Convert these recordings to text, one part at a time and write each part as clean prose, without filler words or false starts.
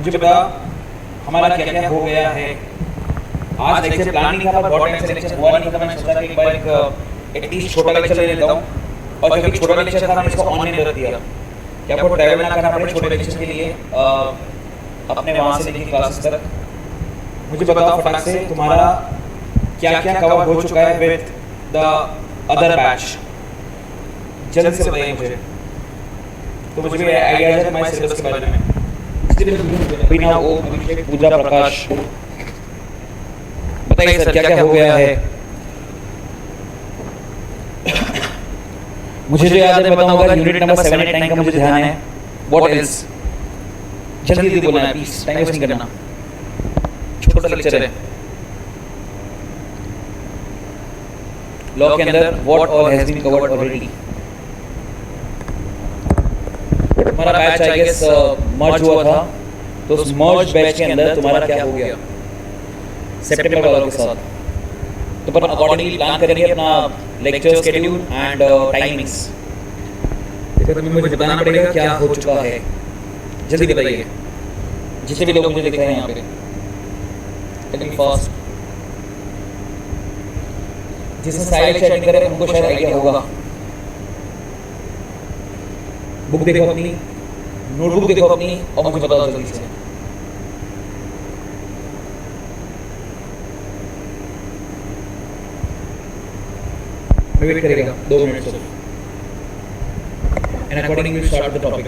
मुझे बता हमारा क्या क्या हो गया है। आज लेक्चर प्लान नहीं था, पर बहुत टाइम से लेक्चर हुआ नहीं था। मैंने सोचा कि एक बार एटलीस्ट छोटा लेक्चर ले लेता हूँ, और क्योंकि छोटा लेक्चर था मैंने इसको ऑनलाइन रख दिया कि आपको ट्रैवल ना करना पड़े छोटे लेक्चर के लिए अपने वहाँ से लेके क्लासेस तक। मुझे बताओ फटाक से तुम्हारा क्या क्या कवर हो चुका है विद द अदर बैच, जल्द से बताइए मुझे, तो मुझे भी आइडिया है तुम्हारे सिलेबस के बारे में। बिना वो अभिषेक पूजा प्रकाश, बताइए सर क्या क्या हो गया है। मुझे जो याद है बताऊंगा, यूनिट नंबर 7 8 9 का मुझे ध्यान है। व्हाट एल्स, जल्दी जल्दी बोलना है प्लीज, टाइम वेस्ट नहीं करना, छोटा लेक्चर है। लॉ के अंदर what all has been covered already. तुम्हारा बैच आई गेस मर्ज हुआ था, तो उस मर्ज बैच के अंदर तुम्हारा क्या हो गया सितंबर वालों के साथ, तो अपन अकॉर्डिंगली प्लान करेंगे अपना लेक्चर शेड्यूल एंड टाइमिंग्स। देखो तुम्हें मुझे बताना पड़ेगा क्या हो चुका है, जल्दी बताइए, जितने भी लोग मुझे दिख रहे हैं यहाँ पे। लेकिन फर्स्ट जिसने साइड चैटिंग करे उनको शायद आइडिया होगा। बुक देखो अपनी, नोटबुक देखो अपनी, और मुझे बताओ जल्दी से। वेट करेगा 2 मिनट से, and accordingly we start the topic.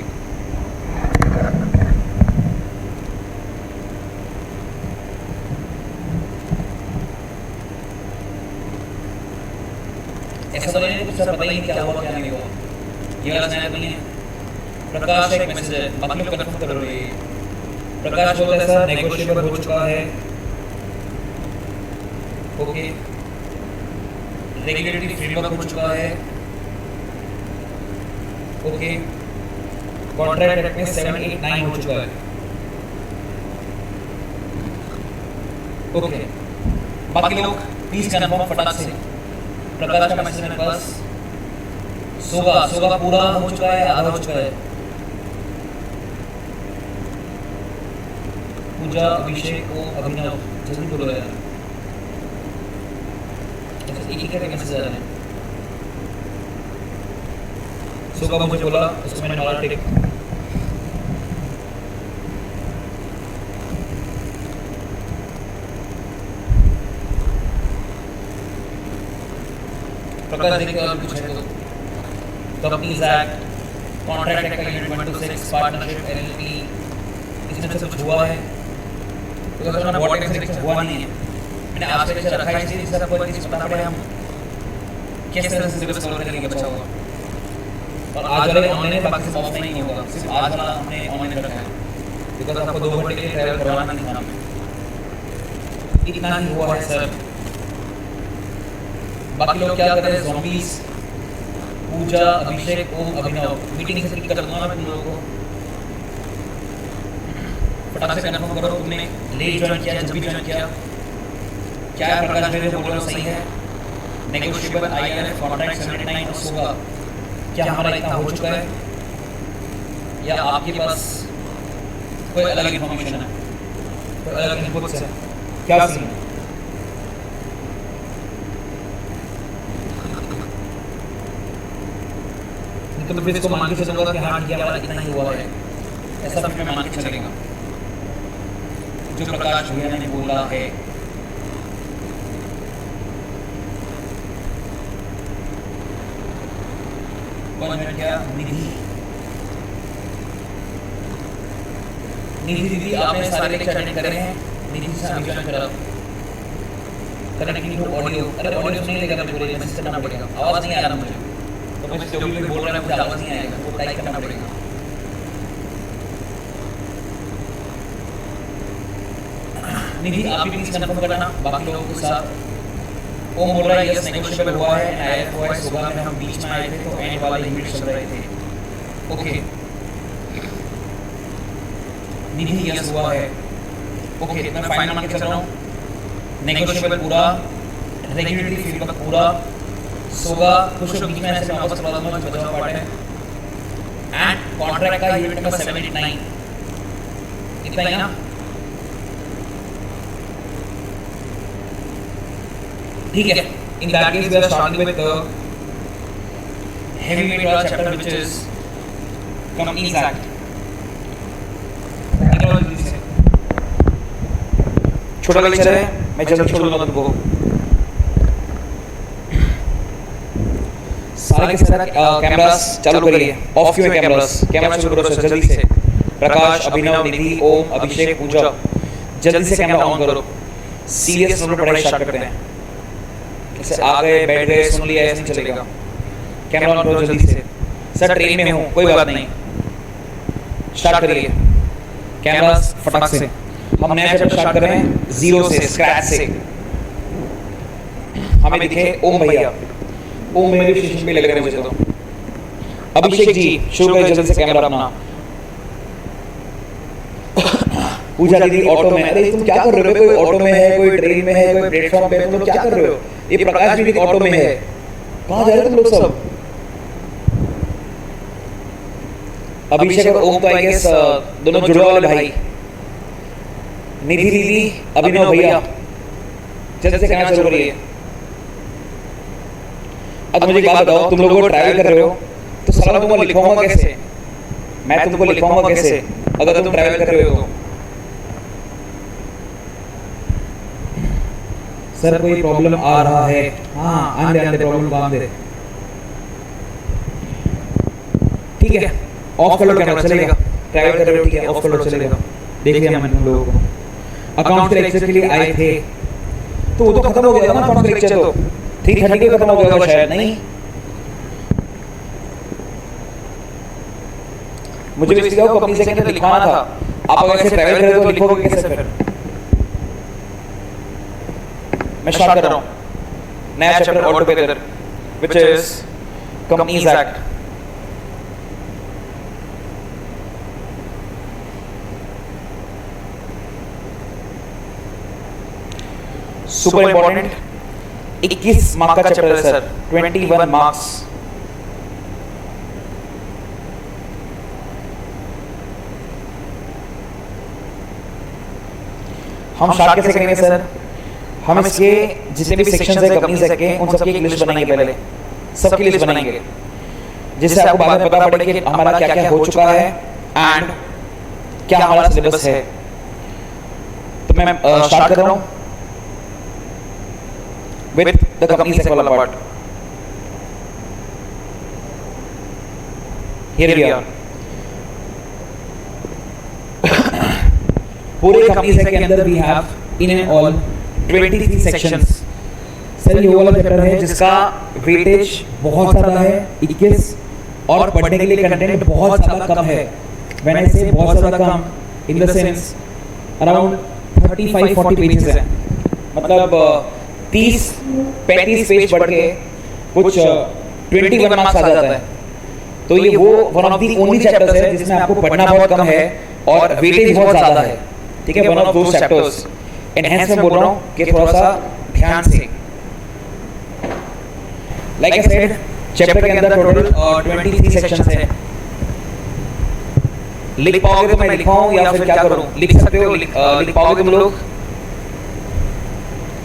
ऐसा तो नहीं कुछ पता ही नहीं क्या हुआ क्या नहीं हुआ, ये वाला चैनल नहीं है। प्रकाश एक मैसेज है, बाकी लोग कंफर्म कर रहे हैं। प्रकाश बोलता है सर नेगोशिएबल हो चुका है, ओके। रेगुलेटरी फ्रेमवर्क हो चुका है, ओके। कॉन्ट्रैक्ट एक्ट में 7 8 9 हो चुका है, ओके। बाकी लोग प्लीज कंफर्म फटाक से। प्रकाश का मैसेज मेरे पास, सोगा पूरा हो चुका है, आधा हो चुका है। पूजा, अभिषेक को अभिनव, जल्दी बोलो यार, एक ही करके मैसेज आ रहे हैं। सोगा मुझे बोला, उसको मैंने नॉट टिक। प्रकाश देखिए और कुछ है तो कंपनीज एक्ट, कॉन्ट्रैक्ट एक्ट का यूनिट 126, पार्टनरशिप एलएलपी, इसमें सब कुछ हुआ है। तो अगर ना बहुत टाइम से कुछ हुआ नहीं है, मैंने आज तक रखा है इसलिए इसका कोई चीज पता पड़े हम किस तरह से सिलेबस कवर करेंगे बच्चा होगा। और आज वाले ऑनलाइन है, बाकी सब ऑफलाइन नहीं होगा, सिर्फ आज वाला हमने ऑनलाइन रखा है बिकॉज आपको 2 घंटे के लिए ट्रैवल करवाना नहीं था हमें। इतना ही हुआ है सर। बाकी लोग क्या कर रहे हैं, ज़ॉम्बीज, पूजा, अभिषेक, ओम, अभिनव, मीटिंग से कर दूंगा मैं तुम लोगों को। फटाक से कन्फर्म करो तुमने लेट ज्वाइन किया, जब भी ज्वाइन किया। क्या है प्रकाश मेरे जो बोल रहे हो सही है। नेगोशिएबल आईआरएफ, कॉन्ट्रैक्ट 79 और सोगा, क्या हमारा इतना हो चुका है या आपके पास कोई अलग इन्फॉर्मेशन है, कोई अलग इनपुट्स है, क्या सीन है? तो फिर इसको मान के चलूंगा कि हाँ ठीक है हमारा इतना ही हुआ है, ऐसा फिर मैं मान के चलेगा जो प्रकाश भैया ने बोला है। क्या निधि दीदी आपने सारे लेक्चर अटेंड करे हैं, निधि से हम ज्वाइन करा कनेक्टिंग टू ऑडियो। अरे ऑडियो नहीं लेगा मेरे को, मैसेज करना पड़ेगा, आवाज नहीं आ रहा मुझे, तो मैं जो भी बोल रहा है मुझे आवाज नहीं आएगा, वो टाइप करना पड़ेगा। निधि आप भी प्लीज कंफर्म करना बाकी लोगों के साथ। ओम बोल रहा है यस नेगोशिएबल हुआ है, आईआरएफ हुआ है, सुबह में हम बीच में आए थे तो एंड वाले यूनिट चल रहे थे, ओके। निधि यस हुआ है, ओके। मैं फाइनल मान के चल रहा हूँ। नेगोशिएबल पूरा, रेगुलेटरी फीडबैक पूरा, सोगा कुछ बीच में ऐसे वापस करवा दूंगा जो बचा पार्ट है, एंड कॉन्ट्रैक्ट का यूनिट नंबर 7 8 9 इतना ही ना, ठीक है। In that case, we are starting with the heavy metal chapter, which is Companies Act. छोटा लेक्चर है, मैं जल्दी छोड़ दूंगा तुमको। सारे के सारे कैमरास चालू करिए, ऑफ क्यों है कैमरास? कैमरा शुरू करो सर जल्दी से। प्रकाश, अभिनव, निधि, ओम, अभिषेक, पूजा, जल्दी से कैमरा ऑन करो। सीरियस नोट पढ़ाई स्टार्ट करते हैं। ऐसे आ गए, बैठ गए, सुन लिया, ऐसे नहीं चलेगा। कैमरा ऑन करो जल्दी से। सर ट्रेन में हूँ, कोई बात नहीं, स्टार्ट करिए कैमरास फटाक से। हम नया चैप्टर स्टार्ट कर रहे हैं जीरो से, स्क्रैच से। हमें दिखे ओम भैया, ओम भैया भी स्टेशन पे लग रहे हैं मुझे तो। अभिषेक जी शुरू करें जल्दी से कैमरा अपना। पूजा दीदी ऑटो में, अरे तुम क्या कर रहे हो? कोई ऑटो में है, कोई ट्रेन में है, कोई प्लेटफॉर्म पे है, तुम लोग क्या कर रहे हो? ये प्रकाश भी ऑटो में है, कहाँ जा रहे हो तुम लोग सब? अभिषेक और ओम तो आई गेस दोनों जुड़वा वाले भाई। निधि दीदी, अभिनव भैया जल्दी से कहना शुरू करिए। अब मुझे एक बात बताओ, तुम लोगों को ट्रैवल कर रहे हो तो सवाल तुमको लिखवाऊंगा कैसे? मैं तुमको लिखवाऊंगा कैसे अगर तुम ट्रैवल कर रहे हो? सर कोई प्रॉब्लम आ रहा है? हाँ आंदे आंदे प्रॉब्लम को आंदे, ठीक है। ऑफ कर लो कैमरा, चलेगा। ट्रैवल कर रहे हो, ठीक है, ऑफ कर लो, चलेगा। देख लिया मैंने तुम लोगों को। अकाउंट के लेक्चर के लिए आए थे तो वो तो खत्म हो गया ना, अकाउंट का लेक्चर तो 3:30 को खत्म हो गया होगा शायद, नहीं? मुझे भी इसलिए कंपनी से कहते लिखवाना था। आप अगर ऐसे ट्रैवल कर रहे हो तो लिखोगे कैसे फिर? मैं स्टार्ट कर रहा हूँ नया chapter all together, which is companies act. Super important 21 mark का चैप्टर है सर, 21 मार्क्स। हम स्टार्ट कैसे करेंगे सर? हम इसके जितने भी सेक्शंस है कंपनीज एक्ट के, उन सबकी एक लिस्ट बनाएंगे, पहले सबकी लिस्ट बनाएंगे, जिससे आपको बाद में पता पड़े कि हमारा क्या क्या हो चुका है एंड क्या हमारा सिलेबस है। तो मैं स्टार्ट कर रहा हूँ with the companies act वाला part. Here we are. पूरे कंपनीज एक्ट के अंदर we have in and all 23 sections. Sir ये वाला चैप्टर है जिसका वेटेज बहुत ज़्यादा है 21, और पढ़ने के लिए कंटेंट बहुत ज़्यादा कम है। When I say बहुत ज़्यादा कम, in the sense around 35-40 pages है, मतलब 30-35 पेज पढ़ के कुछ 21 मार्क्स आ जाता है। तो ये वो one of the only chapters है जिसमें आपको पढ़ना बहुत कम है और वेटेज बहुत ज़्यादा है, ठीक है, one of those chapters. Enhance में बोल रहा हूँ कि थोड़ा सा ध्यान से। लाइक आई सेड, चैप्टर के अंदर टोटल 23 सेक्शंस हैं। लिख पाओगे तो मैं लिखवाऊँ या फिर क्या करूँ? लिख सकते हो, लिख पाओगे तुम लोग,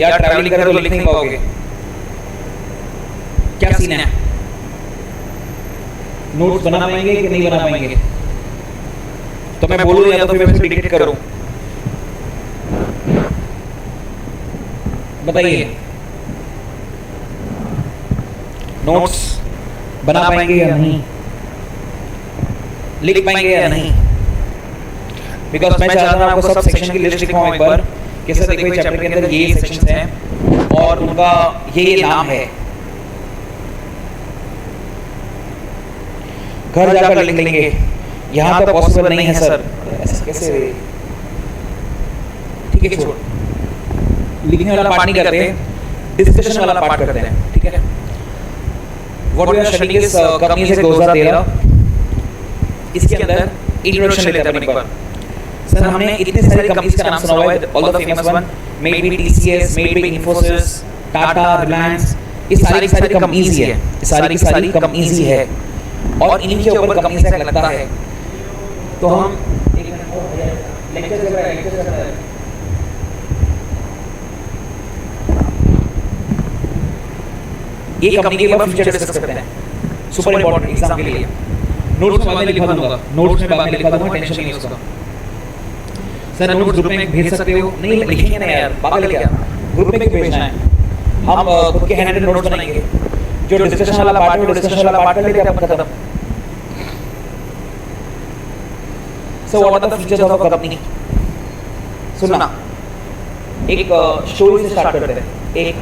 या ट्रैवलिंग करें तो लिख नहीं पाओगे? क्या सीन है? नोट्स बना पाएंगे कि नहीं बना पाएंगे? तो मैं बोलूं या तो फिर मैं डिक्टेट करूं? बताइए, नोट्स बना पाएंगे या नहीं? लिख पाएंगे या नहीं? बिकॉज मैं चाहता हूं आपको सब सेक्शन की लिस्ट लिखवाऊं एक बार कि सर देखो चैप्टर के अंदर ये सेक्शंस हैं और उनका ये नाम है। घर जाकर लिख लेंगे, यहाँ तो पॉसिबल नहीं है सर। ऐसे कैसे? ठीक है, छोड़, लिखने वाला पार्ट नहीं करते, डिस्कशन वाला पार्ट करते हैं, ठीक है। What we are studying is companies act 2013। इसके अंदर इंट्रोडक्शन लेते हैं एक बार। सर हमने इतने सारे कंपनीज का नाम सुना हुआ है, all the famous one, may be TCS, may be Infosys, Tata, Reliance, ये सारी कंपनीज ही है, ये सारी कंपनीज ही है और इन्हीं के ऊपर कंपनीज एक्ट लगता है। तो हम लेक्चर चल रहा है, लेक्चर चल रहा है। ये कंपनी के बाद फ्यूचर डिस्कस करते हैं, सुपर इंपॉर्टेंट एग्जाम के लिए। नोट्स में बाद में लिखवा दूंगा, नोट्स में बाद में लिखवा दूंगा, टेंशन नहीं उसका। सर नोट्स ग्रुप में भेज सकते हो? नहीं लिखेंगे ना यार, पागल क्या, ग्रुप में क्यों भेजना है? हम खुद के हैंड नोट्स बनाएंगे, जो डिस्कशन वाला पार्ट है वो डिस्कशन वाला पार्ट कर लेते हैं, अपन खत्म। So what are the features of a company? सुनना, एक स्टोरी से स्टार्ट करते हैं, एक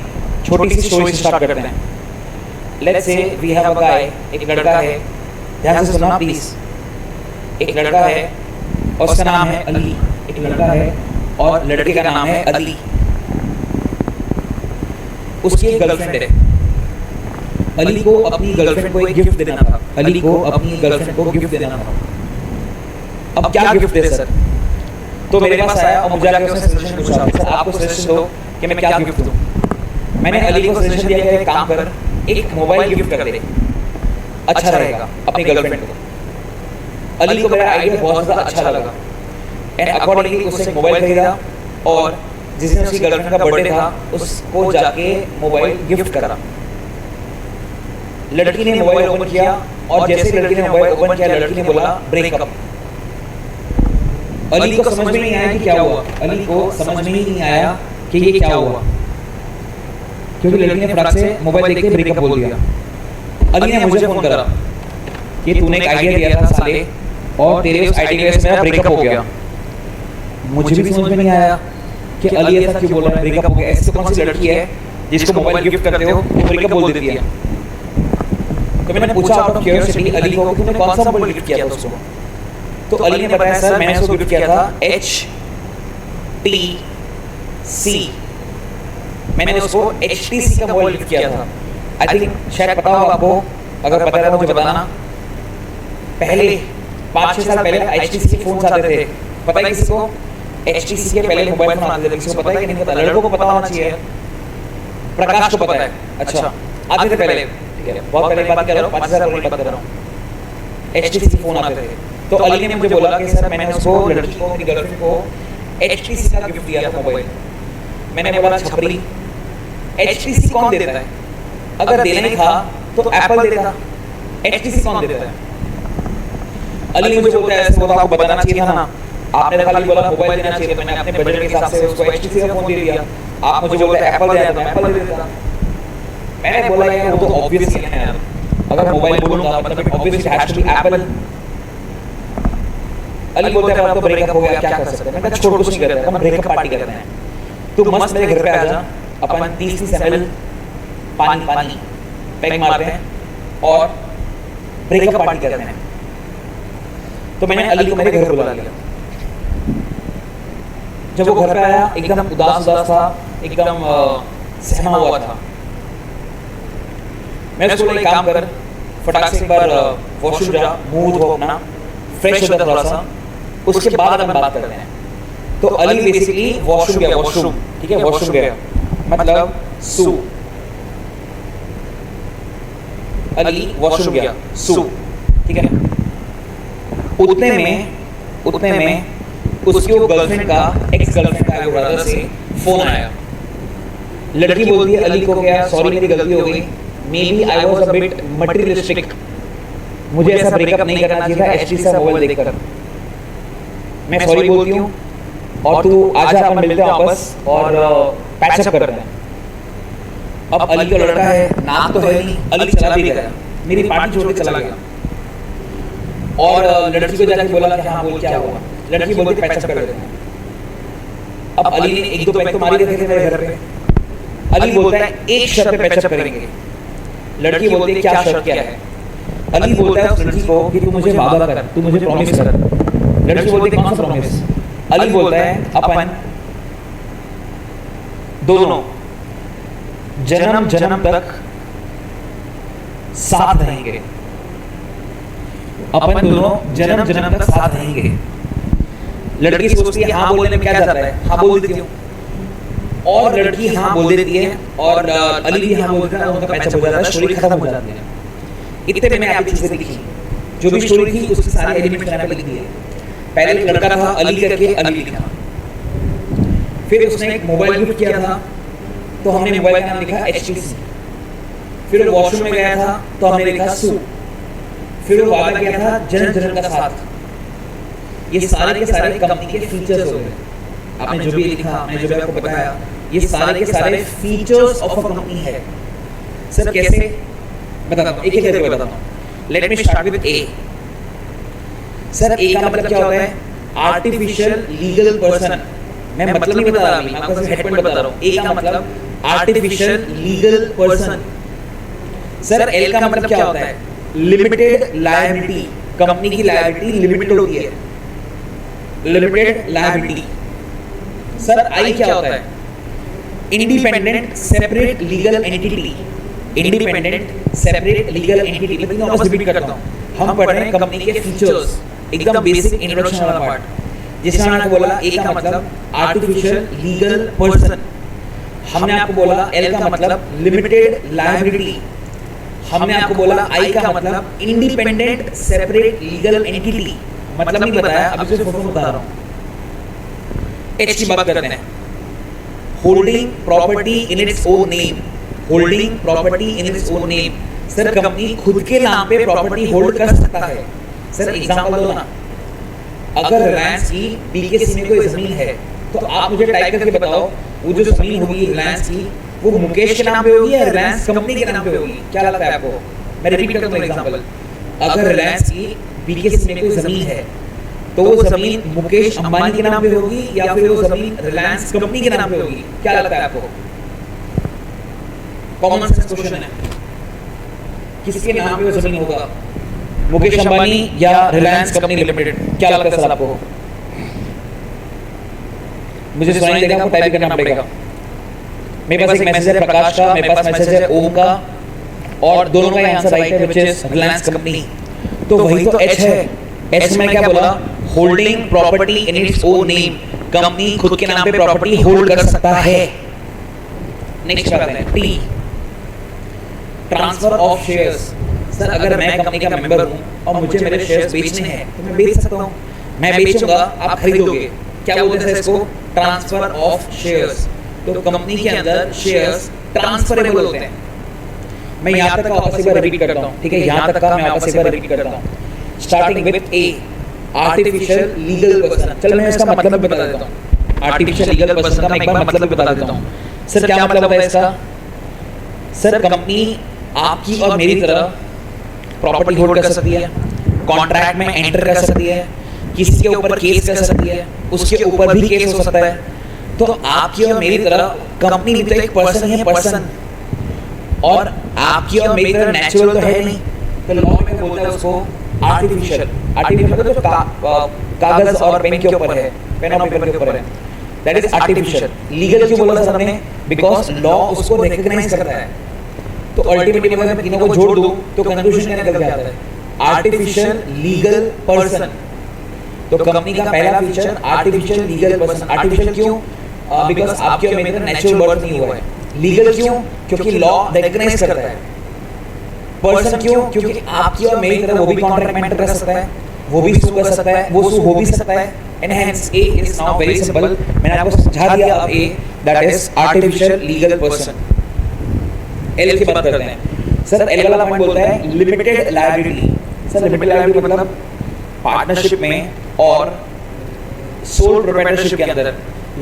छोटी सी स्टोरी से स्टार्ट करते हैं। Let's say we have a गाय, एक लड़का है, ध्यान से सुनना प्लीज। एक लड़का है और उसका नाम है अली। एक लड़का है और लड़के का नाम है अली। उसकी एक गर्लफ्रेंड है। अली को अपनी गर्लफ्रेंड को एक गिफ्ट देना था। अली को अपनी गर्लफ्रेंड को गिफ्ट देना था। अब क्या गिफ्ट दे सर? तो मेरे पास आया और मुझे आके उसने सजेशन पूछा, सर आपको सजेशन दो कि मैं क्या गिफ्ट दूं। मैंने अली को सजेशन दिया कि एक काम कर, एक मोबाइल गिफ्ट कर दे, अच्छा रहेगा अपनी गर्लफ्रेंड को। अली को मेरा आइडिया बहुत ज़्यादा अच्छा लगा एंड अकॉर्डिंगली उसने मोबाइल खरीदा और जिस दिन उसकी गर्लफ्रेंड का बर्थडे था उसको जाके मोबाइल गिफ्ट करा। लड़की ने मोबाइल ओपन किया और जैसे लड़की ने मोबाइल ओपन किया लड़की ने बोला ब्रेकअप। अली को समझ में नहीं आया कि क्या हुआ। अली को समझ में ही नहीं आया कि ये क्या हुआ, क्योंकि लड़की ने फटाक से मोबाइल देख के ब्रेकअप बोल दिया। अली ने मुझे फोन करा कि तूने एक आइडिया दिया था साले और तेरे उस आइडिया से मेरा ब्रेकअप हो गया। मुझे भी समझ में नहीं आया कि अली ऐसा क्यों बोल रहा है, ब्रेकअप हो गया। ऐसी कौन सी लड़की है जिसको मोबाइल गिफ्ट करते हो वो ब्रेकअप बोल देती है? तो मैंने पूछा आउट ऑफ क्यूरियोसिटी अली को कि तूने कौन सा मोबाइल गिफ्ट किया था उसको? तो अली ने बताया सर मैंने उसको गिफ्ट किया था HTC। मैंने उसको HTC का मोबाइल गिफ्ट किया था। आई थिंक शायद पता होगा आपको, अगर पता है तो मुझे बताना। पहले 5-6 साल पहले HTC के फोन आते थे, पता है किसी को? HTC के पहले मोबाइल फोन आते थे, किसी को पता है कि नहीं पता? लड़कों को पता होना चाहिए, प्रकाश को पता है। अच्छा आते थे पहले, ठीक है, बहुत पहले की बात कर रहा हूँ, 5 साल पहले की बात कर रहा हूँ। HTC के फोन आते थे, तो अली ने मुझे बोला कि सर मैंने उसको लड़की को मेरी गर्लफ्रेंड को HTC का गिफ्ट दिया था मोबाइल। मैंने बोला छपरी, HTC कौन देता है? अगर देना ही था तो एप्पल देता, HTC कौन देता है? अली मुझे बोलता है ऐसे, वो आपको बताना चाहिए था ना, आपने खाली बोला मोबाइल देना चाहिए, मैंने अपने बजट के हिसाब से उसको HTC का फोन दे दिया। आप मुझे बोलते हैं एप्पल देना, तो एप्पल दे देता। मैंने बोला यार वो तो ऑब्वियस है यार, अगर मोबाइल बोलूंगा मतलब obviously it has to be Apple. Ali बोलता है अब तो ब्रेकअप हो गया, क्या कर सकते हैं? मैंने कहा छोड़, कुछ नहीं करते, हम ब्रेकअप पार्टी करते हैं। तो मस्त मेरे घर पे आ जा, अपन 30 ml पानी पैक मारते हैं और ब्रेकअप पार्टी करते हैं। तो मैंने अली को मेरे घर बुला लिया। जब वो घर पे आया एकदम उदास था, एकदम सहमा हुआ था। मैं उसको बोला एक काम कर, फटाक से एक बार वॉशरूम जा, मुंह धो अपना, फ्रेश हो जा थोड़ा सा, उसके बाद हम बात करते हैं। तो अली बेसिकली वॉशरूम गया, वॉशरूम, ठीक है, वॉशरूम गया मतलब सू, अली वॉशरूम गया सू, ठीक है। उतने में उसकी वो गर्लफ्रेंड का, एक्स गर्लफ्रेंड का ब्रदर से फोन आया। लड़की बोलती है अली को क्या, सॉरी मेरी गलती हो गई, maybe I was a bit materialistic, मुझे ऐसा ब्रेकअप नहीं करना चाहिए था HTC का मोबाइल देखकर, मैं सॉरी बोलती हूँ और तू आजा अपन मिलते हैं वापस और पैचअप करते हैं। अब अली का लड़का है, नाम तो है नहीं, अली चला भी गया, मेरी पार्टी छोड़ के चला गया और लड़की को जाके बोला कि हाँ बोल क्या हुआ। लड़की बोलती पैचअप कर देते हैं। अब अली ने 1-2 पैक तो मारी देते थे मेरे घर पे। अली बोलता है एक शर्त पे पैचअप करेंगे। लड़की बोलती है क्या शर्त क्या है? अली बोलता है उस लड़की को कि तू मुझे वादा कर, तू मुझे प्रॉमिस कर। लड़की बोलती है कौन सा प्रॉमिस? अली बोलता है अपन दोनों जन्म जन्म तक साथ रहेंगे, अपन दोनों जन्म जन्म तक साथ रहेंगे। लड़की सोचती है हाँ बोलने में क्या जाता है, हाँ बोल देती हूँ, और लड़की हाँ बोल देती है और अली भी हाँ बोलता है, उनका पैचअप हो जाता है, स्टोरी खत्म हो जाती है। इतने में मैंने आपकी चीजें लिखी, जो भी स्टोरी थी उसकी सारी एलिमेंट मैंने लिख दिए। पहले एक लड़का था अली करके, अली लिखा। फिर उसने एक मोबाइल गिफ्ट किया था, तो हमने मोबाइल का नाम लिखा HTC। फिर वो वॉशरूम में गया था तो हमने लिखा सू। फिर वो वादा किया था जन जन का साथ। ये सारे के सारे कंपनी के फीचर्स हो गए। आपने जो भी लिखा, आपने जो भी आपको बताया, ये सारे के सारे फीचर्स ऑफ अ कंपनी है। सर कैसे बताता हूँ, एक एक करके बताता हूँ। Let me start with A. Sir A का मतलब क्या होता है? Artificial legal person. मैं मतलब नहीं बता रहा, मैं आपको सिर्फ हेड पॉइंट बता रहा हूँ। ए का मतलब artificial legal person. Sir L का मतलब क्या होता है? Limited liability. कंपनी की लायबिलिटी लिमिटेड होती है, लिमिटेड लायबिलिटी। सर आई क्या होता है? Independent separate legal entity. Independent separate legal entity. लेकिन वापस रिपीट करता हूँ, हम पढ़ रहे हैं कंपनी के फीचर्स, एकदम बेसिक इंट्रोडक्शन वाला पार्ट। जिसमें मैंने आपको बोला ए का मतलब आर्टिफिशियल लीगल पर्सन, हमने आपको बोला एल का मतलब लिमिटेड लायबिलिटी, हमने आपको बोला आई का मतलब इंडिपेंडेंट सेपरेट लीगल एंटिटी। मतलब नहीं बताया, अभी सिर्फ फोटो बता रहा हूँ। एच की बात करते हैं, holding property in its own name. Holding property in its own name. Sir company खुद के नाम पे प्रॉपर्टी होल्ड कर सकता है। सर एग्जांपल दो ना, अगर रिलायंस की बीकेसी में कोई जमीन है तो आप मुझे टाइप करके बताओ, वो जो जमीन होगी रिलायंस की, वो मुकेश के नाम पे होगी या रिलायंस कंपनी के नाम पे होगी? क्या लगता है आपको? मैं रिपीट करता हूँ एग्जांपल। अगर रिलायंस की बीकेसी में कोई जमीन है तो वो जमीन मुकेश अंबानी के नाम पे होगी या फिर वो जमीन रिलायंस कंपनी के नाम पे होगी? क्या लगता है आपको? कॉमन सेंस क्वेश्चन है, किसके नाम पे वो जमीन होगा? मुकेश अंबानी या रिलायंस कंपनी लिमिटेड? क्या लगता है सर आपको? मुझे सुनाई देगा, आपको टाइप करना पड़ेगा। मेरे पास एक मैसेज है प्रकाश का, मेरे पास मैसेज है ओम का, और दोनों का आंसर राइट है, व्हिच इज रिलायंस कंपनी। तो वही तो एच है। एच में क्या बोला? Holding property in its own name. Company खुद के नाम पे प्रॉपर्टी होल्ड कर सकता है। नेक्स्ट बात है T, transfer of shares. Sir अगर मैं कंपनी का मेंबर हूं और मुझे मेरे शेयर्स बेचने हैं तो मैं बेच सकता हूं। मैं बेचूंगा, आप खरीदोगे। क्या बोलते हैं इसको? Transfer of shares. तो कंपनी के अंदर शेयर्स ट्रांसफरेबल होते हैं। मैं यहां तक का वापस एक बार रिपीट करता हूं, ठीक है? यहां तक का मैं वापस एक बार रिपीट करता हूं, starting with A, artificial legal person. चलो मैं इसका मतलब बता देता हूं। आर्टिफिशियल लीगल पर्सन का मैं एक बार मतलब बता देता हूं। सर क्या मतलब है इसका? सर कंपनी आपकी और मेरी तरह प्रॉपर्टी होल्ड कर सकती है, कॉन्ट्रैक्ट में एंटर कर सकती है, किसी के ऊपर केस कर सकती है, उसके ऊपर भी केस हो सकता है। तो आपकी और मेरी तरह कंपनी भी तो एक पर्सन है, पर्सन। और आपकी और मेरी तरह नेचुरल तो है नहीं, तो लॉ में बोलता है उसको आर्टिफिशियल। आर्टिफिशियल मतलब जो कागज और पेन के ऊपर है, पेन और पेपर के ऊपर है, दैट इज आर्टिफिशियल। लीगल क्यों बोला सर हमने? बिकॉज लॉ उसको रिकॉग्नाइज करता है। तो अल्टीमेटली अगर मैं तीनों को जोड़ दूं तो कंक्लूजन क्या निकल के आता है? Artificial legal person. तो कंपनी का पहला feature artificial legal person. Artificial क्यों? बिकॉज आपके और मेरे नेचुरल बर्थ नहीं हुआ है। लीगल क्यों? क्योंकि लॉ रिकॉग्नाइज करता है। पर्सन क्यों? क्योंकि आपकी और मेरी तरह वो भी कॉन्ट्रैक्ट में एंटर कर सकता है, वो भी सू कर सकता है, वो सू हो भी सकता है। And hence A is now very simple. मैंने आपको समझा दिया अब A, that is artificial legal person. L की बात करते हैं। सर एल वाला पॉइंट बोलता है limited liability. Sir limited liability मतलब पार्टनरशिप में और सोल प्रोप्राइटरशिप के अंदर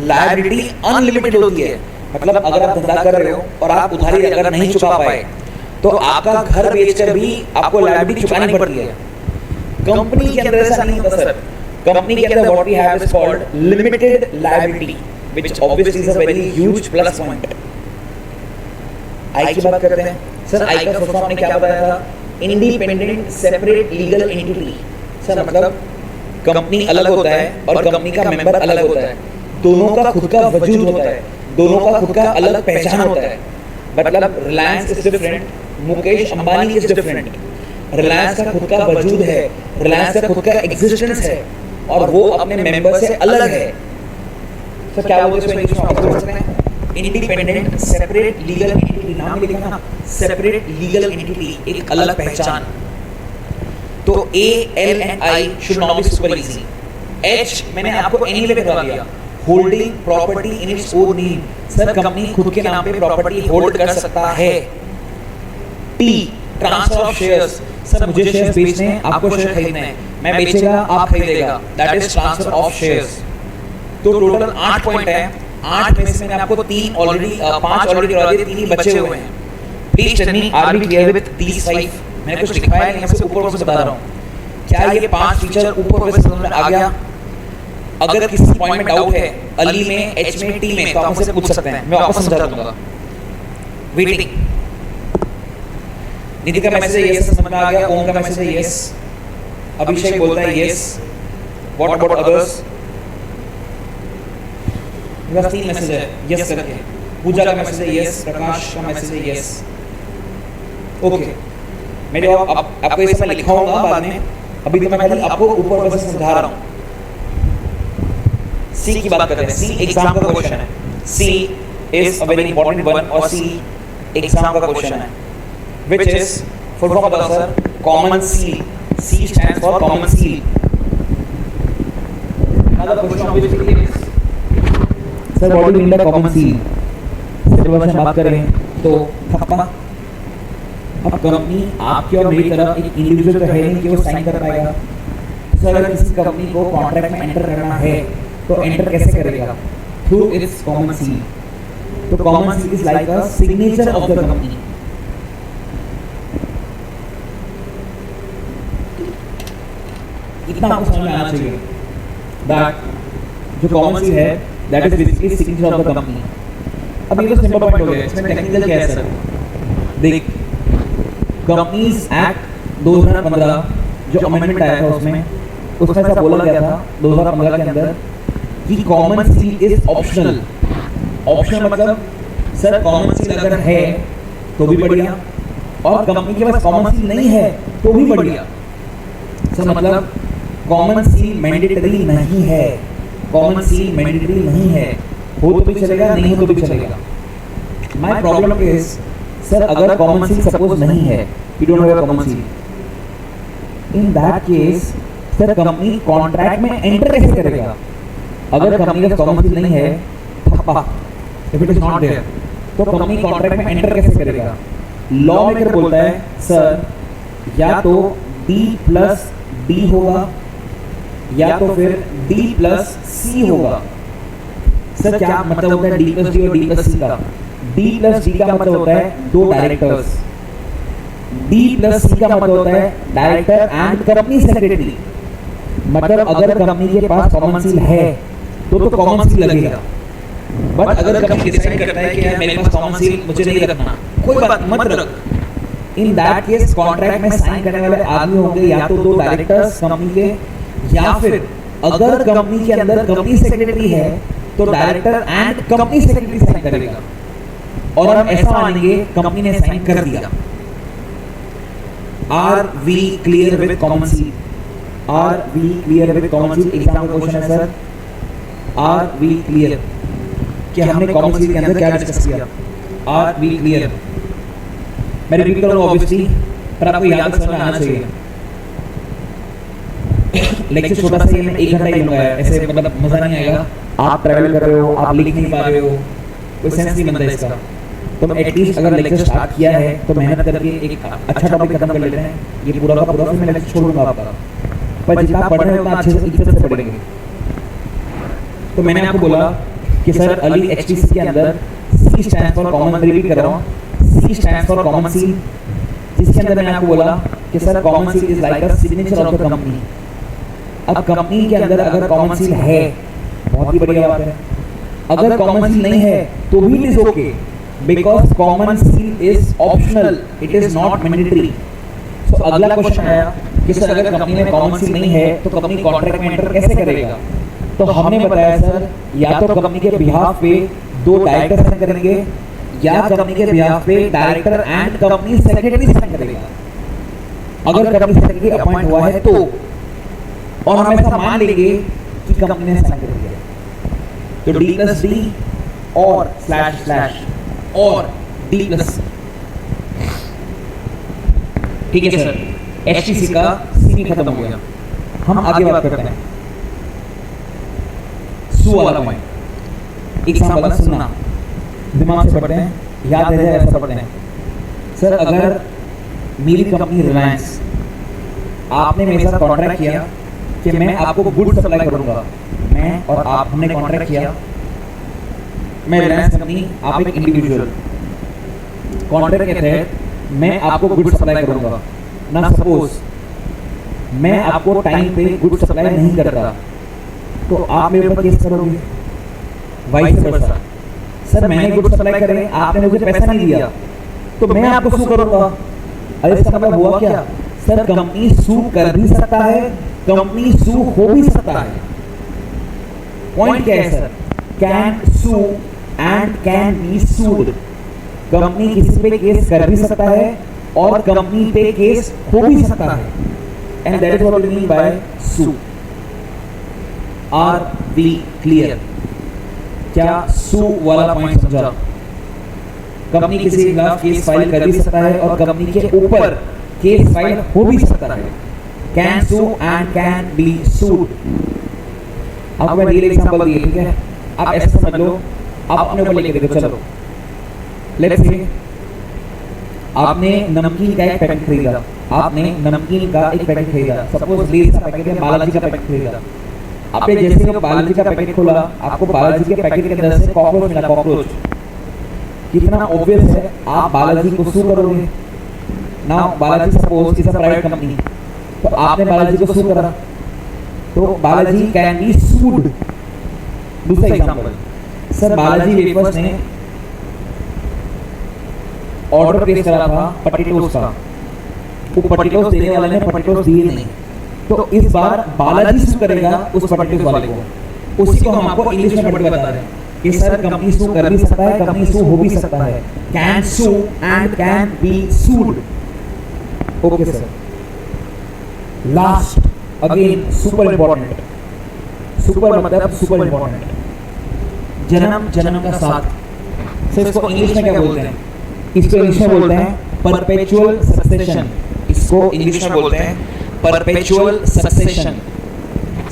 लायबिलिटी अनलिमिटेड होती है। मतलब अगर आप धंधा कर रहे हो और आप उधारी अगर नहीं चुका पाए तो आपका घर बेचकर भी आपको लायबिलिटी चुकानी पड़ती है। कंपनी के अंदर ऐसा नहीं होता सर। कंपनी के अंदर what we have is called limited liability, which obviously is a very huge plus point. I की बात करते हैं। सर आई का फुल फॉर्म आपने क्या बताया था? Independent separate legal entity. Sir मतलब कंपनी अलग होता है और कंपनी का मेंबर अलग होता है। दोनों का खुद का वजूद होता है, दोनों का खुद का अलग पहचान होता है। मतलब Reliance is different, Mukesh Ambani is different. Reliance का खुद का वजूद है, रिलायंस का खुद का एग्जिस्टेंस है और वो अपने मेंबर से अलग है। सर क्या बोलते हैं इसको इंग्लिश में बोल सकते हैं? Independent separate legal entity. नाम लिखा ना, सेपरेट लीगल एंटिटी, एक अलग पहचान। तो A L and I should not be super easy. H मैंने आपको एनीवे करवा दिया, holding property in its own name, sir company खुद के नाम पे प्रॉपर्टी होल्ड कर सकता है। T transfer of shares, sir मुझे शेयर्स बेचने हैं, आपको शेयर खरीदने हैं, मैं बेचेगा आप खरीदेगा, that is transfer of shares. तो टोटल 8 पॉइंट है, 8 में से मैंने आपको 3 ऑलरेडी 5 ऑलरेडी करवा दिए, 3 ही बचे हुए हैं। Please tell me are we clear with these 5? मैंने कुछ लिखवाया नहीं, मैं सिर्फ ऊपर से बता रहा हूं। क्या ये 5 फीचर ऊपर से समझ में आ गया? अगर किसी पॉइंट में डाउट है अली में, एच में, टी में, तो आप मुझसे पूछ सकते हैं, मैं वापस समझा दूंगा। वेटिंग, निधि का मैसेज है यस, समझ में आ गया। ओम का मैसेज है यस, अभिषेक बोलता है यस, व्हाट अबाउट अदर्स? बस 3 मैसेज है यस करके। पूजा का मैसेज है यस, प्रकाश का मैसेज है यस। ओके, मेरे आपको ये सब मैं लिखाऊंगा बाद में, अभी तो मैं खाली आपको ऊपर से समझा रहा हूं। सी की बात करते हैं। सी एग्जाम का क्वेश्चन है, C is a very important one, और सी एग्जाम का क्वेश्चन है, व्हिच इज फुल फॉर्म बताओ sir, common seal. C stands for common seal. Another question obviously is sir what do you mean by common seal? Syllabus में बात करें तो थप्पा। अब company आपकी और मेरी तरह एक इंडिविजुअल तो है नहीं कि वो साइन कर पाएगा। सर अगर किसी कंपनी को कॉन्ट्रैक्ट में एंटर करना है तो एंटर कैसे करेगा? Through its common seal. तो common seal is like a signature of the company. इतना आपको समझ में आना चाहिए दैट जो कॉमन सील है that is basically signature of the company. अब ये तो सिंपल पॉइंट हो गया, इसमें टेक्निकल क्या है सर? देख, कंपनीज एक्ट 2015 जो अमेंडमेंट आया था उसमें ऐसा बोला गया था 2015 के अंदर कि common seal is optional. Optional मतलब सर कॉमन सील अगर है तो भी बढ़िया, और कंपनी के पास कॉमन सील नहीं है तो भी बढ़िया। सर मतलब कॉमन सील मैंडेटरी नहीं है, कॉमन सील मैंडेटरी नहीं है, हो तो भी चलेगा, नहीं हो तो भी चलेगा। माय प्रॉब्लम इज सर अगर कॉमन सील सपोज नहीं है, we don't have a common seal, in that case sir company contract में एंटर कैसे करेगा? अगर कंपनी का कॉमन सील नहीं है, थप्पा, if it is not there, तो कंपनी कॉन्ट्रैक्ट में एंटर कैसे करेगा? लॉ मेकर बोलता है सर या तो D प्लस D होगा या तो फिर D प्लस C होगा। सर क्या मतलब होता है D प्लस D और D प्लस C का? D प्लस D का मतलब होता है 2 डायरेक्टर्स, D प्लस C का मतलब होता है डायरेक्टर एंड कंपनी सेक्रेटरी। मतलब अगर कंपनी के पास कॉमन सील है तो कॉमन सील लगेगा, बट अगर कंपनी डिसाइड करता है कि यार मेरे पास कॉमन सील मुझे नहीं रखना, कोई बात मत रख, इन दैट केस कॉन्ट्रैक्ट में साइन करने वाले आदमी होंगे या तो 2 डायरेक्टर्स कंपनी के, या फिर अगर कंपनी के अंदर कंपनी सेक्रेटरी है तो director and company secretary sign करेगा, और हम ऐसा मानेंगे कंपनी ने साइन कर दिया। Are we clear with common seal? Are we clear with common seal? Exam का क्वेश्चन है सर, आर वी क्लियर कि हमने कॉमन सील के अंदर क्या डिस्कस किया? Are we clear? मैं रिपीट कर रहा हूं ऑब्वियसली, पर आपको याद समझ में आना चाहिए। लेक्चर छोटा सा, ये मैं 1 घंटा ही लूंगा, ऐसे मतलब मजा नहीं आएगा। आप ट्रैवल कर रहे हो, आप लिख नहीं पा रहे हो, कोई सेंस नहीं बनता इसका। तो एटलीस्ट अगर लेक्चर स्टार्ट किया है तो मेहनत करके एक अच्छा टॉपिक खत्म कर लेते हैं, ये पूरा का पूरा, फिर मैं लेक्चर छोड़ूंगा आपका। पर जितना आप पढ़ रहे हो उतना अच्छे से इज्जत से पढ़ेंगे। तो मैंने आपको बोला कि सर अली HTC के अंदर C stands for common, repeat कर रहा हूँ, C stands for common seal, जिसके अंदर मैंने आपको बोला कि sir common seal is like a signature of the company. अब कंपनी के अंदर अगर कॉमन सील है, बहुत ही बढ़िया बात है। अगर कॉमन सील नहीं है तो भी it is okay, because common seal is optional, it is not mandatory. So अगला क्वेश्चन आया कि सर अगर कंपनी में कॉमन सील नहीं है तो कंपनी कॉन्ट्रैक्ट में एंटर कैसे करेगा? तो हमने बताया सर या तो कंपनी के बिहाफ पे 2 डायरेक्टर साइन करेंगे, या कंपनी के बिहाफ पे director and company secretary sign करेगा, अगर कंपनी सेक्रेटरी अपॉइंट हुआ है तो, और हम ऐसा मान लेंगे कि कंपनी ने साइन कर दिया, तो D प्लस D और स्लैश स्लैश और D प्लस। ठीक है सर, HTC का C खत्म हो गया। हम आगे बात करते हैं। सू वाला पॉइंट। एग्जांपल सुनना, दिमाग से पढ़ते हैं, याद रह जाए ऐसा पढ़ते हैं। सर अगर मेरी कंपनी रिलायंस, आपने मेरे साथ कॉन्ट्रैक्ट किया कि मैं आपको गुड सप्लाई करूंगा, मैं और आप हमने कॉन्ट्रैक्ट किया, मैं रिलायंस कंपनी, आप एक इंडिविजुअल, कॉन्ट्रैक्ट के तहत मैं आपको गुड सप्लाई करूंगा ना। सपोज मैं आपको टाइम पे गुड सप्लाई नहीं करता तो आप मेरे ऊपर केस करोगे, वाइस वर्सा। सर मैंने गुड सप्लाई करे, आपने मुझे पैसा नहीं दिया तो मैं आपको सू करूंगा। अरे इसका मतलब हुआ क्या? सर कंपनी सू कर भी सकता है, कंपनी सू हो भी सकता है। पॉइंट क्या है sir? Can sue and can be sued. Company किसी पे केस कर भी सकता है और कंपनी पे केस हो भी सकता है, and that is what we mean by sue. Are we clear? क्या सू वाला पॉइंट समझा? कंपनी किसी के खिलाफ केस फाइल कर भी सकता है और कंपनी के ऊपर केस फाइल हो भी सकता है। Can sue and can be sued. आपको मैं रियल एग्जांपल दिए, ठीक है? आप ऐसे समझ लो, आप अपने ऊपर लेके देखो। चलो लेट्स से आपने नमकीन का एक पैकेट खरीदा, आपने नमकीन का एक पैकेट खरीदा, सपोज लेस का पैकेट है, बालाजी का पैकेट खरीदा। आपने जैसे ही बालाजी का पैकेट खोला, आपको बालाजी के पैकेट के अंदर से कॉकरोच मिला। कॉकरोच कितना ऑब्वियस है, आप बालाजी को सू करोगे ना। Balaji suppose is a private company, तो आपने बालाजी को सू करा तो बालाजी कैन बी सूड। दूसरा एग्जांपल, सर बालाजी वेफर्स ने ऑर्डर प्लेस करा था पटेटोस का, वो पटेटोस देने वाले ने पटेटोस दिए नहीं, तो इस बार बालाजी सू करेगा उस पटेटोस वाले को। उसी को हम आपको इंग्लिश में पढ़ के बता रहे हैं कि सर कंपनी सू कर भी सकता है, कंपनी सू हो भी सकता है। Can sue and can be sued. Okay sir. Last again super important, super मतलब सुपर इंपॉर्टेंट, जन्म जन्म का साथ। सर इसको इंग्लिश में क्या बोलते हैं? इसको इंग्लिश में बोलते हैं परपेचुअल सक्सेशन। इसको इंग्लिश में बोलते हैं परपेचुअल सक्सेशन।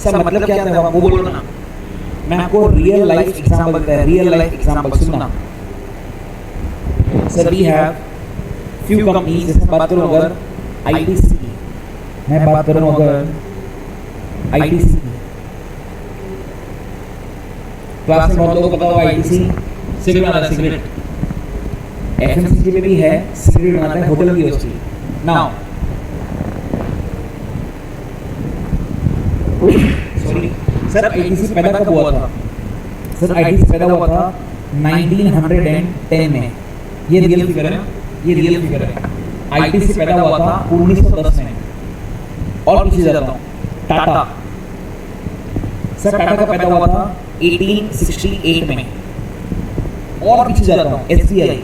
सर मतलब क्या होता है वो बोलो ना। मैं आपको रियल लाइफ एग्जांपल देता है, रियल लाइफ एग्जांपल सुनना। Sir we have few companies, जैसे बात करूं अगर आईटीसी की, मैं बात करूं अगर आईटीसी की, क्लास में बहुत लोगों को पता होगा आईटीसी सिगरेट बनाता है, सिगरेट। एफएमसीजी में भी है, सिगरेट बनाता है, होटल भी उसकी। नाउ सॉरी सर आईटीसी पैदा कब हुआ था? सर आईटीसी पैदा हुआ था 1910 में। ये रियल फिगर है, ये रियल फिगर है। आईटीसी पैदा हुआ था 1910 में। और पीछे जाता हूँ, टाटा। सर टाटा का पैदा हुआ था 1868 में। और पीछे जाता हूँ, एसबीआई।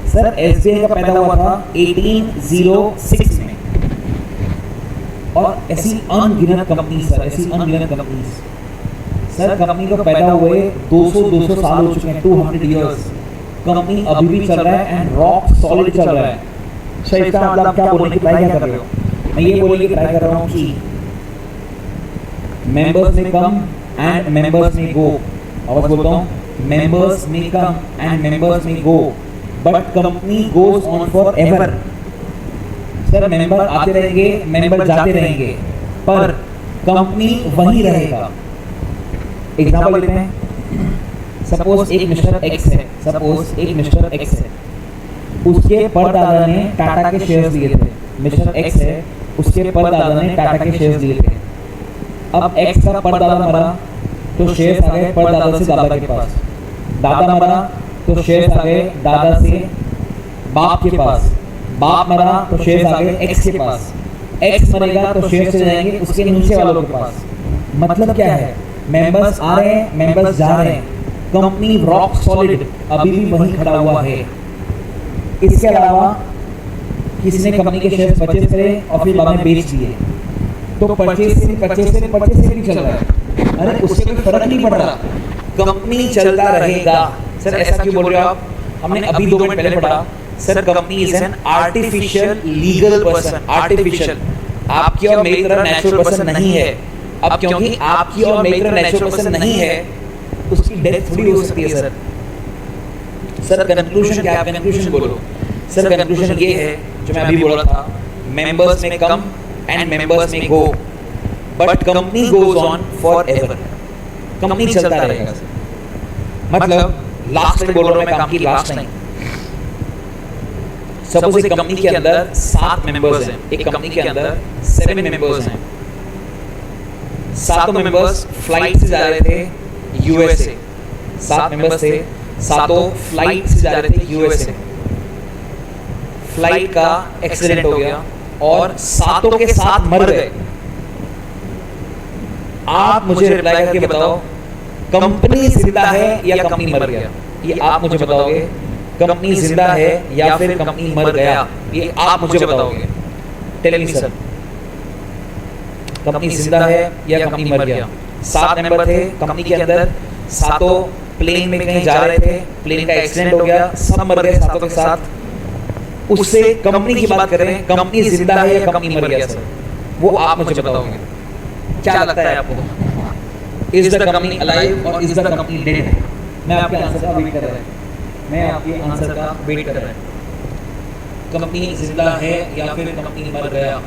सर एसबीआई का पैदा हुआ था 1806 में। और ऐसी अनगिनत कंपनी सर, ऐसी अनगिनत कंपनीज। सर कंपनी को पैदा हुए 200 साल हो चुके हैं, 200 इयर्स। कंपनी अभी भी चल रहा है एंड रॉक सॉलिड चल रहा है। सर इसका मतलब क्या बोलने की ट्राई क्या कर रहे हो? मैं ये बोलने की ट्राई कर रहा हूँ कि मेंबर्स में कम एंड मेंबर्स में गो। आवाज बोलता हूँ, मेंबर्स में कम एंड मेंबर्स में go, but company goes on forever. Sir member आते रहेंगे, मेंबर जाते रहेंगे, पर कंपनी वही रहेगा। एग्जांपल लेते हैं, सपोज एक मिस्टर एक्स है, सपोज एक मिस्टर एक्स है, उसके परदादा ने टाटा के शेयर्स लिए थे। मिस्टर एक्स है, उसके परदादा ने टाटा के शेयर्स लिए थे। अब एक्स का परदादा मरा तो शेयर्स आ गए परदादा से दादा के पास, दादा मरा तो शेयर्स आ गए दादा से बाप के पास, बाप मरा तो शेयर्स आ गए एक्स के पास, एक्स मरेगा तो शेयर्स चले जाएंगे उसके नीचे वालों के पास। मतलब क्या है? मेंबर्स आ रहे हैं, मेंबर्स जा रहे हैं, कंपनी रॉक सॉलिड अभी भी वहीं खड़ा हुआ है। इसके अलावा किसी ने कंपनी के शेयर्स परचेज करे और फिर बाद में बेच दिए, तो परचेज से भी चल रहा है। अरे उससे कोई फर्क नहीं पड़ रहा, कंपनी चलता रहेगा। सर ऐसा क्यों बोल रहे हो आप? हमने अभी 2 मिनट पहले पढ़ा, sir company is an artificial legal person. Artificial, आपकी और मेरी तरह नेचुरल पर्सन नहीं है। अब क्योंकि आपकी और मेरी तरह नेचुरल पर्सन नहीं है उसकी डेथ थोड़ी हो सकती है सर। सर कंक्लूजन क्या है? कंक्लूजन बोलो सर। कंक्लूजन ये है जो मैं अभी बोल रहा था, मेंबर्स में कम एंड मेंबर्स में go, but company goes on forever. Company चलता रहेगा सर। मतलब लास्ट टाइम बोल रहा हूं मैं, काम की लास्ट टाइम। सपोज एक कंपनी के अंदर 7 मेंबर्स हैं, एक कंपनी के अंदर 7 मेंबर्स हैं। 7 मेंबर्स फ्लाइट से जा रहे थे यूएसए। 7 मेंबर्स थे, 7 फ्लाइट से जा रहे थे यूएसए। फ्लाइट का एक्सीडेंट हो गया और 7 के 7 मर गए। आप मुझे रिप्लाई करके बताओ, कंपनी जिंदा है या कंपनी मर गया? ये आप मुझे बताओगे। कंपनी जिंदा है या फिर कंपनी मर गया? ये आप मुझे बताओगे। टेल मी सर, कंपनी जिंदा है या कंपनी मर गया? 7 मेंबर थे कंपनी के अंदर, 7 प्लेन में कहीं जा रहे थे, प्लेन का एक्सीडेंट हो गया, सब मर गए 7 के साथ। उससे कंपनी की बात करें, कंपनी जिंदा है या कंपनी मर गया सर? वो आप मुझे बताओगे। क्या लगता है आपको? इज द कंपनी अलाइव और इज द कंपनी डेड? मैं आपके आंसर का वेट कर रहा हूं। मैं आपके आंसर का वेट कर रहा हूं। कंपनी जिंदा है या फिर कंपनी मर गया?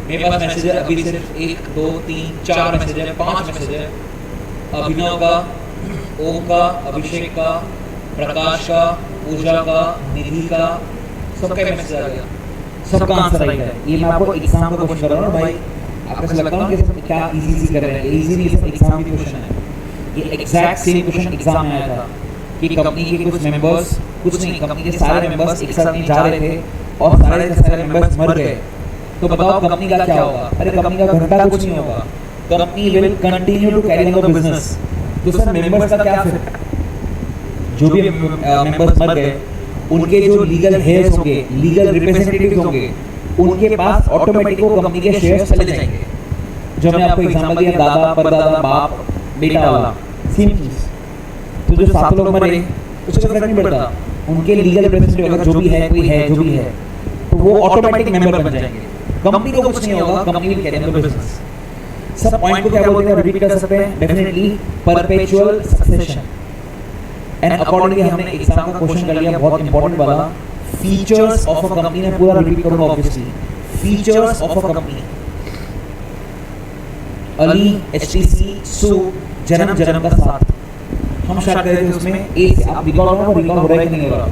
मेरे पास मैसेज है अभी सिर्फ 1 2 3 4 मैसेज है, 5 मैसेज है। अभिनव का, ओम का, अभिषेक का, प्रकाश का, पूजा का, निधि का, सबका मैसेज आ गया, सबका आंसर आ गया। ये मैं आपको एग्जाम का क्वेश्चन कर रहा हूं भाई। आपको ऐसा लगता है कि क्या इजी कर रहे हैं? इजी नहीं, सब एग्जाम की क्वेश्चन है। ये एग्जैक्ट सेम क्वेश्चन एग्जाम में आया था कि कंपनी के कुछ मेंबर्स, कुछ नहीं, कंपनी के सारे मेंबर्स एक साथ नहीं जा रहे थे और सारे के सारे मेंबर्स मर गए। तो बताओ कंपनी का क्या होगा? अरे कंपनी का घंटा कुछ नहीं होगा। Company will continue to carry on the business. तो सर मेंबर्स का क्या फिर? जो भी मेंबर्स मर गए उनके जो लीगल हेयर्स होंगे, लीगल रिप्रेजेंटेटिव्स होंगे, उनके पास ऑटोमेटिक वो कंपनी के शेयर्स चले जाएंगे। जो मैंने आपको एग्जांपल दिया, दादा परदादा बाप बेटा वाला, सेम चीज। तो जो 7 लोग मरे उससे फर्क नहीं पड़ता, उनके लीगल रिप्रेजेंटेटिव अगर जो भी है, कोई है जो भी है, तो वो ऑटोमेटिक मेंबर बन जाएंगे। कंपनी को कुछ नहीं होगा, company will carry on the business. सब पॉइंट को क्या बोलते हैं? रिपीट कर सकते हैं? Definitely perpetual succession. And accordingly हमने एग्जाम का क्वेश्चन कर लिया, बहुत इंपॉर्टेंट वाला। फीचर्स ऑफ अ कंपनी में पूरा रिपीट करूंगा obviously. Features of a company: अली, एचटीसी, सू, जन्म का साथ। हम स्टार्ट कर रहे थे उसमें ए से। आप रिकॉल हो रहा है कि नहीं हो रहा?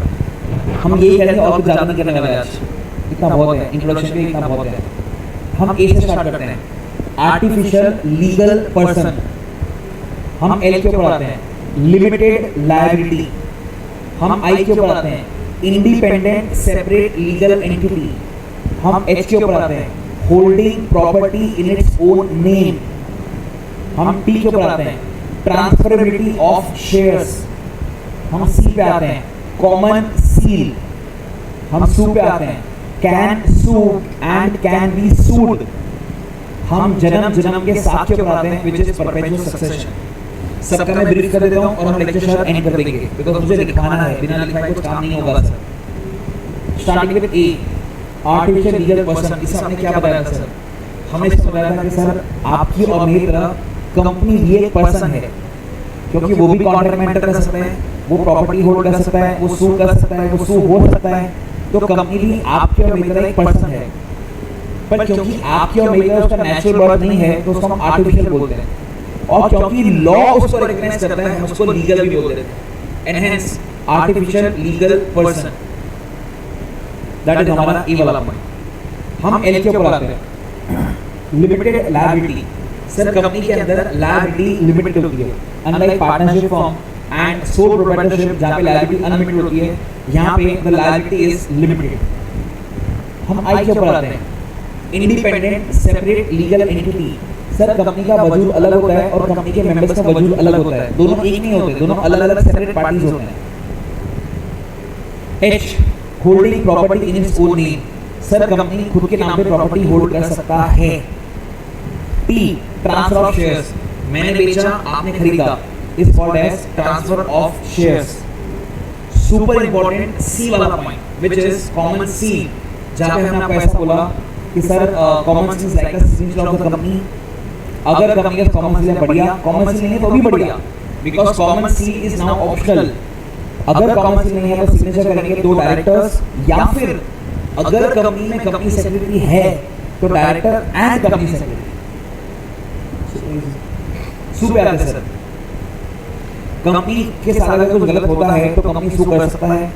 हम यही कह रहे थे और कुछ ज़्यादा नहीं करने वाले आज। इतना बहुत है, इंट्रोडक्शन के इतना बहुत है। हम ए से स्टार्ट करते हैं। आर्टिफिशियल लीगल पर्सन, हम एल क्यों पढ़ाते हैं? लिमिटेड लायबिलिटी, हम आई क्यों पढ़ाते हैं? इंडिपेंडेंट सेपरेट लीगल एंटिटी, हम एच क्यों पढ़ाते हैं? Holding property in its own name, हम टी क्यों पढ़ाते हैं? ट्रांसफरेबिलिटी ऑफ शेयर्स, हम सी पे आते हैं। कॉमन सील, हम सू पे आते हैं। Can sue and can be sued, हम जन्म के साथ क्यों पढ़ाते हैं? Which is perpetual succession. सबका मैं ब्रीफ कर देता हूँ और हम लेक्चर शायद एंड कर देंगे, बिकॉज मुझे लिखवाना है, बिना लिखवाए कुछ काम नहीं होगा sir. Starting with A, artificial legal person. इससे आपने क्या बताया था सर? हमने इसमें बताया था कि सर आपकी और मेरी तरह कंपनी भी एक पर्सन है, क्योंकि वो भी कॉन्ट्रैक्ट में एंटर कर सकते हैं, वो प्रॉपर्टी होल्ड कर सकता है, वो सू कर सकता है, वो सू हो सकता है। तो कंपनी भी आपकी और मेरी तरह एक पर्सन है, पर क्योंकि आपकी और मेरी तरह उसका नेचुरल बर्थ नहीं है तो उसको हम आर्टिफिशियल बोलते हैं। और क्योंकि लॉ उसको रिकॉग्नाइज करता है हम उसको लीगल भी बोलते हैं। Enhance artificial legal person, that is हमारा ए वाला पॉइंट। हम एल क्यों पढ़ाते हैं? Limited liability. सर कंपनी के अंदर लायबिलिटी लिमिटेड होती है, unlike partnership form and sole proprietorship जहाँ पे लायबिलिटी अनलिमिटेड होती है, यहाँ पे द लायबिलिटी इज लिमिटेड। हम आई क्यों पढ़ाते हैं? Independent separate legal entity. Sir company का वजूद अलग होता है और कंपनी के मेंबर्स का वजूद अलग होता है, दोनों एक नहीं होते, दोनों अलग अलग सेपरेट पार्टीज होते हैं। H, holding property in its own name. Sir company खुद के नाम पे प्रॉपर्टी होल्ड कर सकता है। टी, ट्रांसफर ऑफ शेयर्स, मैंने बेचा आपने खरीदा, is called as transfer of shares. Super important C वाला point which is common seal, जहाँ पे हमने आपको ऐसा बोला कि sir common seal is like a signature of the company. अगर कंपनी का कॉमन सी है बढ़िया, कॉमन सी नहीं है तो भी बढ़िया, because common seal is now optional. अगर कॉमन सील नहीं है तो सिग्नेचर करेंगे 2 डायरेक्टर्स, या फिर अगर कंपनी में कंपनी सेक्रेटरी है तो डायरेक्टर एंड कंपनी सेक्रेटरी। सू पे आते हैं सर, कंपनी के साथ अगर कुछ गलत होता है तो कंपनी सू कर सकता है,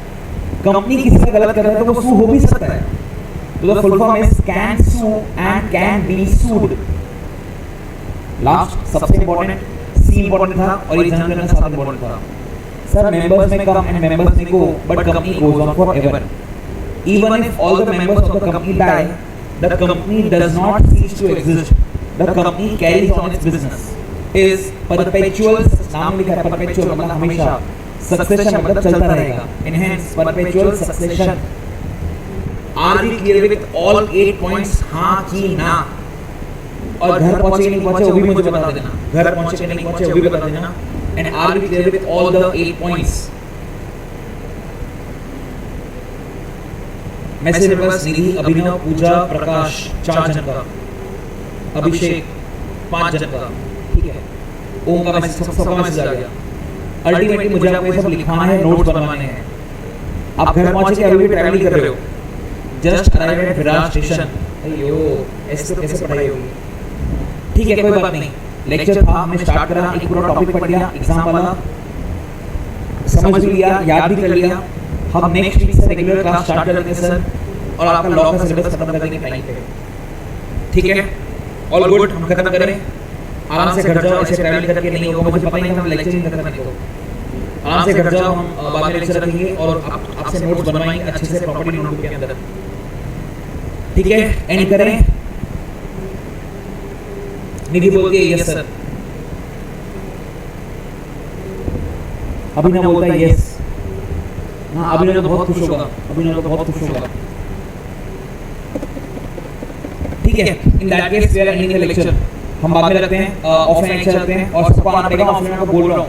कंपनी किसी से गलत कर रहा है तो वो सू हो भी सकता है। तो the full form is can sue and can be sued. Last सबसे इंपॉर्टेंट, सी इंपॉर्टेंट था और ये ध्यान रखना सबसे इंपॉर्टेंट था। सर मेंबर्स में कम एंड मेंबर्स में go, but company goes on forever. Even if all the members of the company die, the company does not cease to exist. The company carries on its business. Is perpetual, नाम लिखा है perpetual मतलब हमेशा, succession मतलब चलता रहेगा, enhance perpetual succession। Are we clear with all 8 points? हाँ कि ना? और घर पहुंचे कि नहीं पहुंचे वो भी मुझे बता देना, घर पहुंचे कि नहीं पहुंचे वो भी बता देना। And are we clear with all the 8 points? Message बस निधि, अभिनव, पूजा, प्रकाश 4 जन का, अभिषेक 5 जन का, ठीक है। ओम का मैसेज, सबका मैसेज आ गया। अल्टीमेटली मुझे आपको ये सब लिखवाना है, नोट्स बनवाने हैं। आप घर पहुंचे कि अभी भी ट्रैवल कर रहे हो? Just arrive at Virar station. अयो ऐसे तो कैसे पढ़ाई होगी? ठीक है कोई बात नहीं, लेक्चर था, हमने स्टार्ट करा, एक पूरा टॉपिक पढ़ लिया, एग्जाम वाला समझ लिया, याद भी कर लिया। हम नेक्स्ट वीक से रेगुलर क्लास स्टार्ट कर देंगे सर, और आपका लॉ का सिलेबस खत्म कर देंगे टाइम पे, ठीक है? ऑल गुड, हम खत्म करें, आराम से घर जाओ, ऐसे ट्रैवल करके नहीं होगा, मुझे पता ही नहीं हम लेक्चर नहीं करते नहीं तो आराम से घर जाओ, हम बाद में लेक्चर रखेंगे और आपसे नोट्स बनवाएंगे अच्छे से प्रॉपर्टी नोटबुक के अंदर, ठीक है? एंड करें। निधि बोलती है यस सर, अभिनव बोलता है यस। हाँ अभिनव तो बहुत खुश होगा, अभिनव तो बहुत खुश होगा, ठीक है? In that case we are ending the lecture. हम बाद में रखते हैं, ऑफलाइन लेक्चर रखते हैं और सबको आना पड़ेगा। ऑफलाइन को बोल रहा हूँ,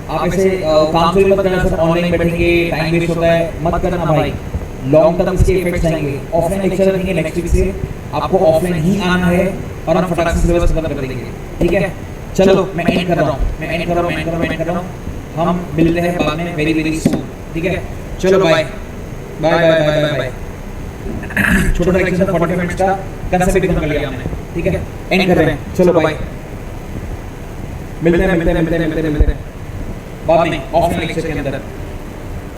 आप ऐसे काम चोरी मत करना सर, ऑनलाइन बैठेंगे टाइम वेस्ट होता है, मत करना भाई, लॉन्ग टर्म इसके इफेक्ट्स आएंगे। ऑफलाइन लेक्चर रखेंगे नेक्स्ट वीक से, आपको ऑफलाइन ही आना है और हम फटाक से सिलेबस खत्म कर देंगे, ठीक है? चलो मैं एंड कर रहा हूँ, हम मिलते हैं बाद में वेरी वेरी सून, ठीक है? चलो bye bye bye bye bye bye. छोटा सा लेक्चर 45 मिनट्स का कंसेप्ट खत्म कर लिया हमने, ठीक है? एंड कर रहे हैं, चलो बाय, मिलते हैं बाद में ऑफलाइन लेक्चर के अंदर।